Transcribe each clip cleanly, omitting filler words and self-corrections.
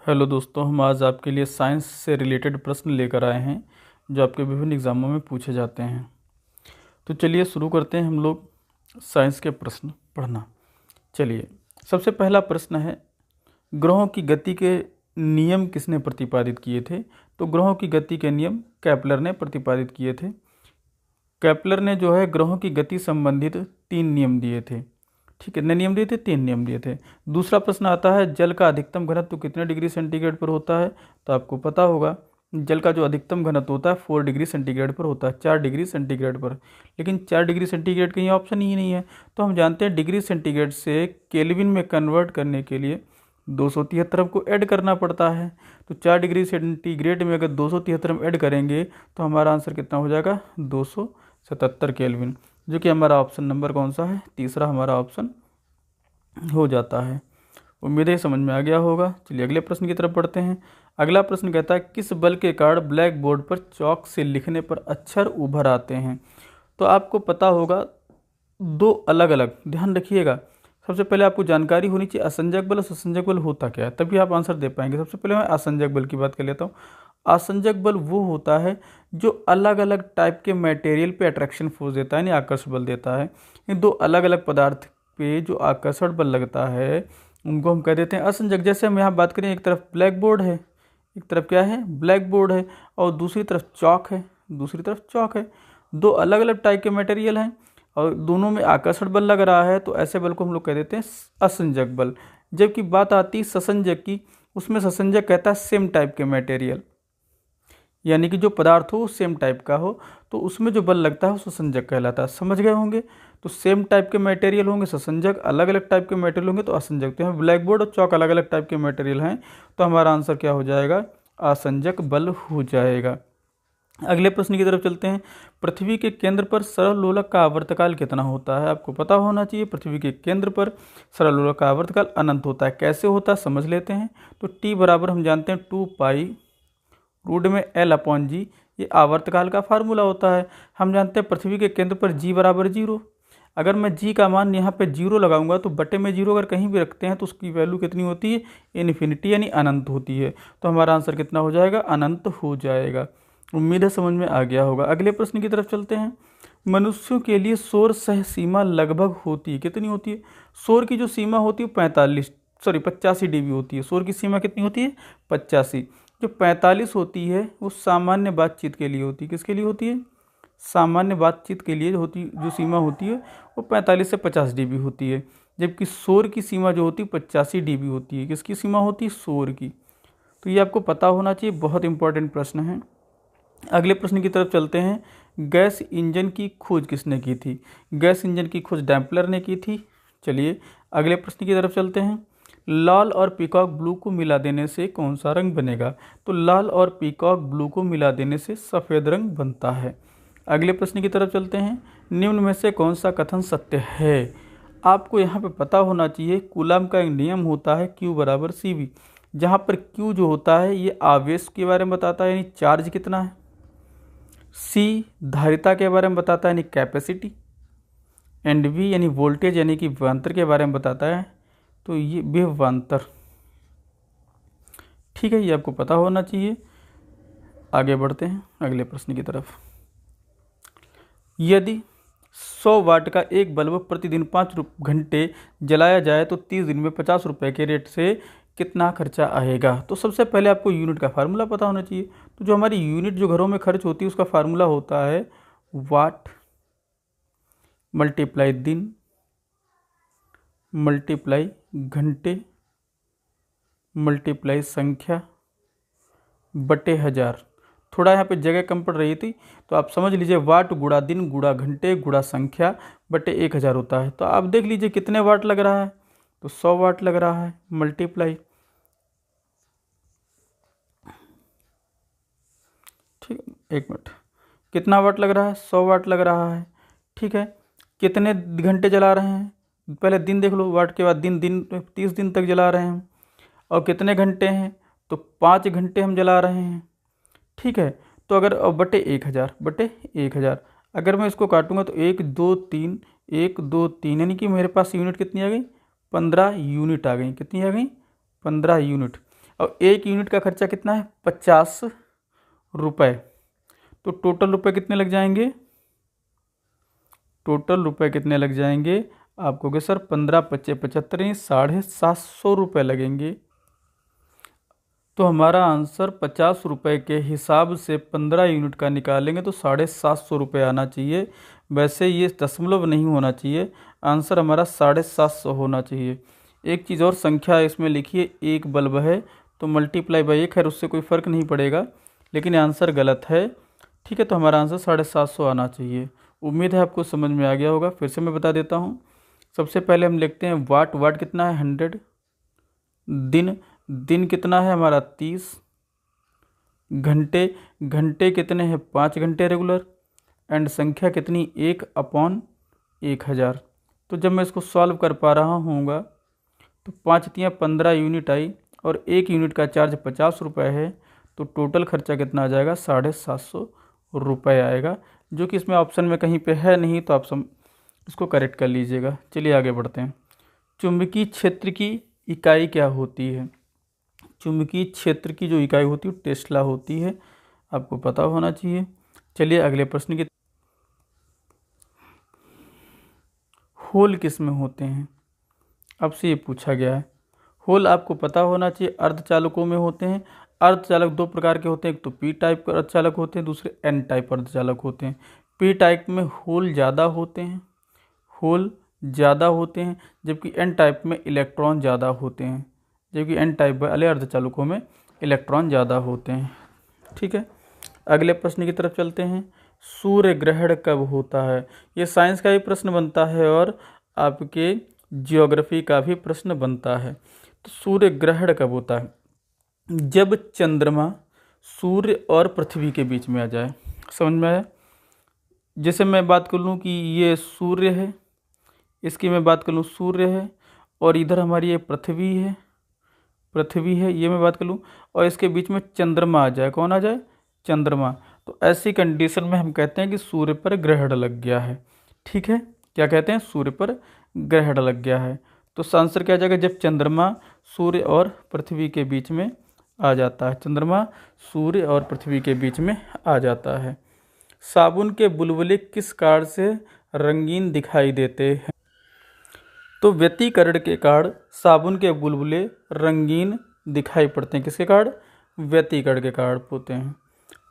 Hello दोस्तों, हम आज आपके लिए साइंस से रिलेटेड प्रश्न लेकर आए हैं जो आपके विभिन्न एग्जामों में पूछे जाते हैं। तो चलिए शुरू करते हैं हम लोग साइंस के प्रश्न पढ़ना। चलिए, सबसे पहला प्रश्न है, ग्रहों की गति के नियम किसने प्रतिपादित किए थे? तो ग्रहों की गति के नियम केपलर ने प्रतिपादित किए थे। केपलर ने जो है ग्रहों की गति संबंधित 3 नियम दिए थे। ठीक है, कितने नियम दिए थे? 3 नियम दिए थे। दूसरा प्रश्न आता है, जल का अधिकतम घनत्व कितने डिग्री सेंटीग्रेड पर होता है? तो आपको पता होगा जल का जो अधिकतम घनत्व होता है 4 डिग्री सेंटीग्रेड पर होता है, 4 डिग्री सेंटीग्रेड पर। लेकिन 4 डिग्री सेंटीग्रेड कहीं ऑप्शन ही नहीं है। तो हम जानते हैं डिग्री सेंटीग्रेड से केल्विन में कन्वर्ट करने के लिए 273 को ऐड करना पड़ता है। तो 4 डिग्री सेंटीग्रेड में अगर 273 हम ऐड करेंगे तो हमारा आंसर कितना हो जाएगा? 277 केल्विन, जो कि हमारा ऑप्शन नंबर कौन सा है? तीसरा हमारा ऑप्शन हो जाता है। उम्मीद है समझ में आ गया होगा। चलिए अगले प्रश्न की तरफ बढ़ते हैं। अगला प्रश्न कहता है, किस बल के कारण ब्लैक बोर्ड पर चॉक से लिखने पर अक्षर उभर आते हैं? तो आपको पता होगा दो अलग अलग, ध्यान रखिएगा। सबसे पहले आपको जानकारी होनी चाहिए असंजक बल और ससंजक बल होता क्या है, तभी आप आंसर दे पाएंगे। सबसे पहले मैं असंजक बल की बात कर लेता हूँ। असंजक बल वो होता है जो अलग अलग टाइप के मटेरियल पे अट्रैक्शन फोर्स देता है, यानी आकर्षण बल देता है। इन दो अलग अलग पदार्थ पे जो आकर्षण बल लगता है उनको हम कह देते हैं असंजक। जैसे हम यहाँ बात करें, एक तरफ ब्लैक बोर्ड है, एक तरफ क्या है? ब्लैक बोर्ड है, और दूसरी तरफ चॉक है, दूसरी तरफ चॉक है। दो अलग अलग टाइप के मटेरियल हैं और दोनों में आकर्षण बल लग रहा है, तो ऐसे बल को हम लोग कह देते हैं असंजक बल। जबकि बात आती है ससंजक की, उसमें ससंजक कहता है सेम टाइप के मटेरियल, यानी कि जो पदार्थ हो सेम टाइप का हो, तो उसमें जो बल लगता है वो ससंजक कहलाता है। समझ गए होंगे? तो सेम टाइप के मटेरियल होंगे ससंजक, अलग अलग टाइप के मटेरियल होंगे तो असंजक। तो यहाँ ब्लैक बोर्ड और चॉक अलग अलग टाइप के मटेरियल हैं, तो हमारा आंसर क्या हो जाएगा? असंजक बल हो जाएगा। अगले प्रश्न की तरफ चलते हैं। पृथ्वी के केंद्र पर सरल लोलक का आवर्तकाल कितना होता है? आपको पता होना चाहिए। पृथ्वी के केंद्र पर सरल लोलक का आवर्तकाल अनंत होता है। कैसे होता है समझ लेते हैं। तो टी बराबर हम जानते हैं 2 पाई रूट में L/G, ये आवर्तकाल का फार्मूला होता है। हम जानते हैं पृथ्वी के केंद्र पर G बराबर 0। अगर मैं G का मान यहाँ पे 0 लगाऊंगा तो बटे में 0 अगर कहीं भी रखते हैं तो उसकी वैल्यू कितनी होती है? इन्फिनिटी, यानी अनंत होती है। तो हमारा आंसर कितना हो जाएगा? अनंत हो जाएगा। उम्मीद है समझ में आ गया होगा। अगले प्रश्न की तरफ चलते हैं। मनुष्यों के लिए शोर सह सीमा लगभग होती है, कितनी होती है? शोर की जो सीमा होती है 85 dB होती है। शोर की सीमा कितनी होती है? 85। जो 45 होती है वो सामान्य बातचीत के लिए होती है। किसके लिए होती है? सामान्य बातचीत के लिए जो सीमा होती है वो 45 से 50 dB होती है। जबकि शोर की सीमा जो होती है 85 dB होती है। किसकी सीमा होती है? शोर की। तो ये आपको पता होना चाहिए, बहुत इंपॉर्टेंट प्रश्न है। अगले प्रश्न की तरफ चलते हैं। गैस इंजन की खोज किसने की थी? गैस इंजन की खोज डैम्पलर ने की थी। चलिए अगले प्रश्न की तरफ चलते हैं। लाल और पीकॉक ब्लू को मिला देने से कौन सा रंग बनेगा? तो लाल और पीकॉक ब्लू को मिला देने से सफ़ेद रंग बनता है। अगले प्रश्न की तरफ चलते हैं। निम्न में से कौन सा कथन सत्य है? आपको यहाँ पे पता होना चाहिए, कूलम का एक नियम होता है Q बराबर CV, जहाँ पर Q जो होता है ये आवेश के बारे में बताता है, यानी चार्ज कितना है। C धारिता के बारे में बताता है, यानी कैपेसिटी। एंड V यानी वोल्टेज, यानी कि विभवांतर के बारे में बताता है, तो ये विभवांतर। ठीक है, ये आपको पता होना चाहिए। आगे बढ़ते हैं अगले प्रश्न की तरफ। यदि 100 वाट का एक बल्ब प्रतिदिन 5 घंटे जलाया जाए तो 30 दिन में 50 रुपये के रेट से कितना खर्चा आएगा? तो सबसे पहले आपको यूनिट का फार्मूला पता होना चाहिए। तो जो हमारी यूनिट जो घरों में खर्च होती है उसका फार्मूला होता है वाट मल्टीप्लाई दिन मल्टीप्लाई घंटे मल्टीप्लाई संख्या बटे 1000। थोड़ा यहाँ पे जगह कम पड़ रही थी, तो आप समझ लीजिए वाट गुणा दिन गुणा घंटे गुणा संख्या बटे 1000 होता है। तो आप देख लीजिए कितने वाट लग रहा है, तो 100 वाट लग रहा है। मल्टीप्लाई, ठीक है, एक मिनट, कितना वाट लग रहा है? 100 वाट लग रहा है। ठीक है, कितने घंटे जला रहे हैं? पहले दिन देख लो, वाट के बाद दिन, 30 दिन तक जला रहे हैं। और कितने घंटे हैं? तो 5 घंटे हम जला रहे हैं। ठीक है, तो अगर बटे 1000 अगर मैं इसको काटूंगा तो 1 2 3 1 2 3, यानी कि मेरे पास यूनिट कितनी आ गई? 15 यूनिट आ गई। कितनी आ गई? 15 यूनिट। और 1 यूनिट का खर्चा कितना है 50 रुपये। तो टोटल रुपए कितने लग जाएंगे, टोटल रुपए कितने लग जाएंगे, आप कहोगे सर 15 पच्चे 75 750 रुपये लगेंगे। तो हमारा आंसर 50 रुपये के हिसाब से 15 यूनिट का निकालेंगे तो 750 रुपये आना चाहिए। वैसे ये दशमलव नहीं होना चाहिए, आंसर हमारा 750 होना चाहिए। एक चीज़ और संख्या इसमें लिखिए, एक बल्ब है तो मल्टीप्लाई बाई 1 है, उससे कोई फ़र्क नहीं पड़ेगा, लेकिन आंसर गलत है। ठीक है, तो हमारा आंसर 750 आना चाहिए। उम्मीद है आपको समझ में आ गया होगा। फिर से मैं बता देता हूँ। सबसे पहले हम लिखते हैं वाट, वाट कितना है 100, दिन, दिन कितना है हमारा 30, घंटे, घंटे कितने हैं 5 घंटे रेगुलर, एंड संख्या कितनी 1/1000। तो जब मैं इसको सॉल्व कर पा रहा हूँगा तो 5 तियाँ 15 यूनिट आई और 1 यूनिट का चार्ज 50 रुपये है, तो टोटल खर्चा कितना आ जाएगा 750 रुपये आएगा, जो कि इसमें ऑप्शन में कहीं पे है नहीं, तो आप इसको करेक्ट कर लीजिएगा। चलिए आगे बढ़ते हैं। चुंबकीय क्षेत्र की इकाई क्या होती है? चुंबकीय क्षेत्र की जो इकाई होती है टेस्ला होती है, आपको पता होना चाहिए। चलिए अगले प्रश्न की। होल किस में होते हैं? आपसे ये पूछा गया है। होल आपको पता होना चाहिए अर्धचालकों में होते हैं। अर्धचालक 2 प्रकार के होते हैं, एक तो पी टाइप के अर्धचालक होते हैं, दूसरे एन टाइप अर्धचालक होते हैं। पी टाइप में होल ज़्यादा होते हैं, होल ज़्यादा होते हैं, जबकि एन टाइप में इलेक्ट्रॉन ज़्यादा होते हैं, जबकि एन टाइप वाले अर्धचालकों में इलेक्ट्रॉन ज़्यादा होते हैं। ठीक है, अगले प्रश्न की तरफ चलते हैं। सूर्य ग्रहण कब होता है? ये साइंस का भी प्रश्न बनता है और आपके ज्योग्राफी का भी प्रश्न बनता है। तो सूर्य ग्रहण कब होता है? जब चंद्रमा सूर्य और पृथ्वी के बीच में आ जाए। समझ में आया? जैसे मैं बात कर लूँ कि ये सूर्य है, इसकी मैं बात कर लूँ सूर्य है, और इधर हमारी ये पृथ्वी है, पृथ्वी है, ये मैं बात कर लूँ, और इसके बीच में चंद्रमा आ जाए। कौन आ जाए? चंद्रमा। तो ऐसी कंडीशन में हम कहते हैं कि सूर्य पर ग्रहण लग गया है। ठीक है, क्या कहते हैं? सूर्य पर ग्रहण लग गया है। तो आंसर क्या आ जाएगा? जब चंद्रमा सूर्य और पृथ्वी के बीच में आ जाता है। चंद्रमा सूर्य और पृथ्वी के बीच में आ जाता है। साबुन के बुलबुले किस कारण से रंगीन दिखाई देते हैं? तो व्यतिकरण के कारण साबुन के बुलबुले रंगीन दिखाई पड़ते हैं। किसके कारण? व्यतिकरण के कारण होते हैं।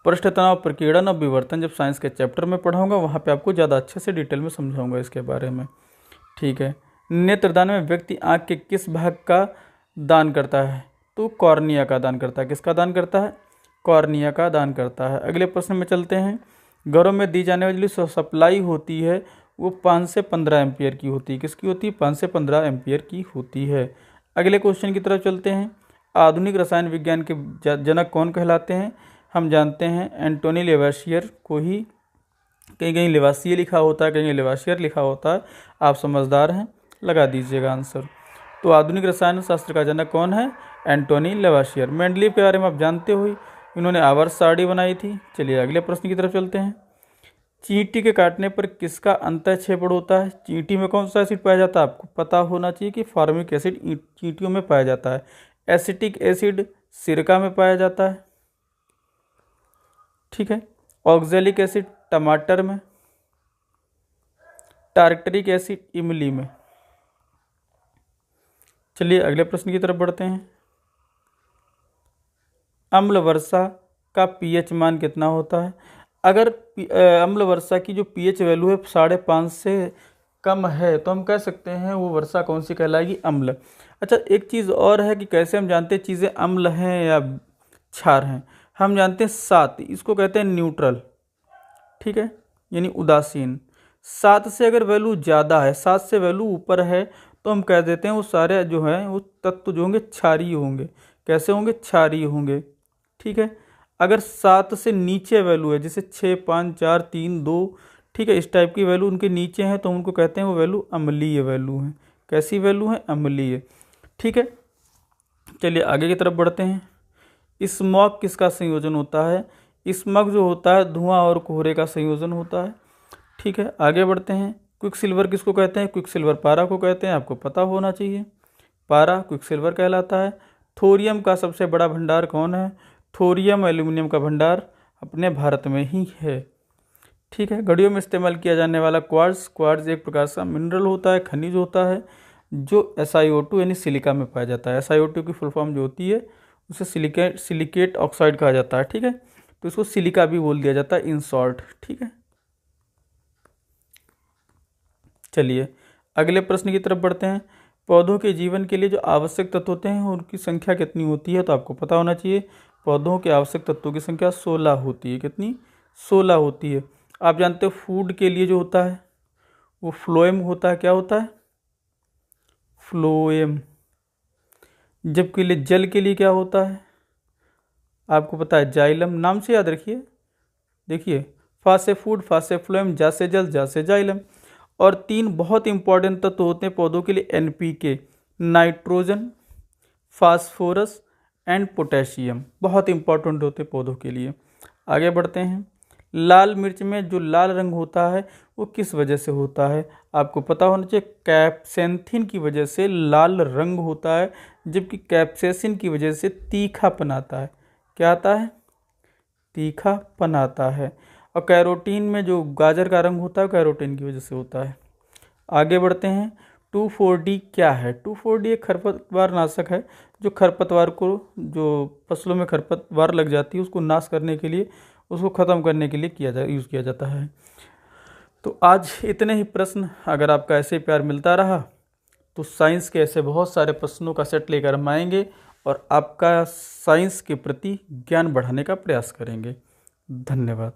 पृष्ठ तनाव, प्रकीर्णन और विवर्तन जब साइंस के चैप्टर में पढ़ाऊंगा वहाँ पे आपको ज़्यादा अच्छे से डिटेल में समझाऊंगा इसके बारे में। ठीक है, नेत्रदान में व्यक्ति आँख के किस भाग का दान करता है? तो कॉर्निया का दान करता है। किसका दान करता है? कॉर्निया का दान करता है। अगले प्रश्न में चलते हैं। घरों में दी जाने वाली जो सप्लाई होती है वो 5 से 15 एम्पियर की होती है। किसकी होती है? 5 से 15 एम्पियर की होती है। अगले क्वेश्चन की तरफ चलते हैं। आधुनिक रसायन विज्ञान के जनक कौन कहलाते हैं? हम जानते हैं एंटोनी लेवासियर को ही। कहीं कहीं लेवासियर लिखा होता है, कहीं लेवासियर लिखा होता है। आप समझदार हैं, लगा दीजिएगा आंसर। तो आधुनिक रसायन शास्त्र का जनक कौन है? एंटोनी लेवासियर। मेंडलीव के बारे में आप जानते हो, इन्होंने आवर्त सारणी बनाई थी। चलिए अगले प्रश्न की तरफ चलते हैं। चींटी के काटने पर किसका अंतःक्षेपण होता है? चींटी में कौन सा एसिड पाया जाता है? आपको पता होना चाहिए कि फॉर्मिक एसिड चींटियों में पाया जाता है। एसिटिक एसिड सिरका में पाया जाता है। ठीक है, ऑक्जेलिक एसिड टमाटर में, टार्टरिक एसिड इमली में। चलिए अगले प्रश्न की तरफ बढ़ते हैं। अम्ल वर्षा का पीएच मान कितना होता है? अगर अम्ल वर्षा की जो पीएच वैल्यू है 5.5 से कम है तो हम कह सकते हैं वो वर्षा कौन सी कहलाएगी? अम्ल। अच्छा, एक चीज़ और है कि कैसे हम जानते हैं चीज़ें अम्ल हैं या क्षार हैं। हम जानते हैं 7, इसको कहते हैं न्यूट्रल। ठीक है, यानी उदासीन। 7 से अगर वैल्यू ज़्यादा है, 7 से वैल्यू ऊपर है, तो हम कह देते हैं वो सारे जो हैं वो तत्व जो होंगे क्षारीय होंगे। कैसे होंगे? क्षारीय होंगे। ठीक है, अगर 7 से नीचे वैल्यू है, जैसे 6, 5, 4, 3, 2, ठीक है, इस टाइप की वैल्यू उनके नीचे हैं, तो उनको कहते हैं वो वैल्यू अम्लीय वैल्यू है। कैसी वैल्यू है? अम्लीय। ठीक है, चलिए आगे की तरफ बढ़ते हैं। स्मॉग किसका संयोजन होता है? स्मॉग जो होता है धुआं और कोहरे का संयोजन होता है। ठीक है, आगे बढ़ते हैं। क्विकसिल्वर किसको कहते हैं? क्विकसिल्वर पारा को कहते हैं। आपको पता होना चाहिए, पारा क्विकसिल्वर कहलाता है। थोरियम का सबसे बड़ा भंडार कौन है? थोरियम एल्यूमिनियम का भंडार अपने भारत में ही है। ठीक है। घड़ियों में इस्तेमाल किया जाने वाला क्वार्ट्ज एक प्रकार का मिनरल होता है, खनिज होता है, जो SiO2 यानी सिलिका में पाया जाता है। SiO2 की फुल फॉर्म जो होती है उसे सिलिकेट ऑक्साइड कहा जाता है। ठीक है, तो इसको सिलिका भी बोल दिया जाता है इन शॉर्ट। ठीक है, चलिए अगले प्रश्न की तरफ बढ़ते हैं। पौधों के जीवन के लिए जो आवश्यक तत्व होते हैं उनकी संख्या कितनी होती है? तो आपको पता होना चाहिए, पौधों के आवश्यक तत्वों की संख्या 16 होती है। कितनी? 16 होती है। आप जानते हो फूड के लिए जो होता है वो फ्लोएम होता है। क्या होता है? फ्लोएम। जबकि लिए जल के लिए क्या होता है? आपको पता है जाइलम। नाम से याद रखिए। देखिए, फा से फूड, फा से फ्लोएम, जा से जल, जा से जाइलम। और 3 बहुत इंपॉर्टेंट तत्व होते हैं पौधों के लिए NPK, nitrogen, phosphorus and potassium. बहुत इंपॉर्टेंट होते हैं पौधों के लिए। आगे बढ़ते हैं। लाल मिर्च में जो लाल रंग होता है वो किस वजह से होता है? आपको पता होना चाहिए, कैप्सेंथिन की वजह से लाल रंग होता है, जबकि कैप्सेसिन की वजह से तीखापन आता है। क्या आता है? तीखापन आता है। और कैरोटीन में जो गाजर का रंग होता है कैरोटीन की वजह से होता है। आगे बढ़ते हैं। 2,4-D क्या है? 2,4-D एक खरपतवार नाशक है जो खरपतवार को, जो फसलों में खरपतवार लग जाती है उसको नाश करने के लिए, उसको ख़त्म करने के लिए यूज़ किया जाता है। तो आज इतने ही प्रश्न। अगर आपका ऐसे ही प्यार मिलता रहा तो साइंस के ऐसे बहुत सारे प्रश्नों का सेट लेकर हम आएंगे और आपका साइंस के प्रति ज्ञान बढ़ाने का प्रयास करेंगे। धन्यवाद।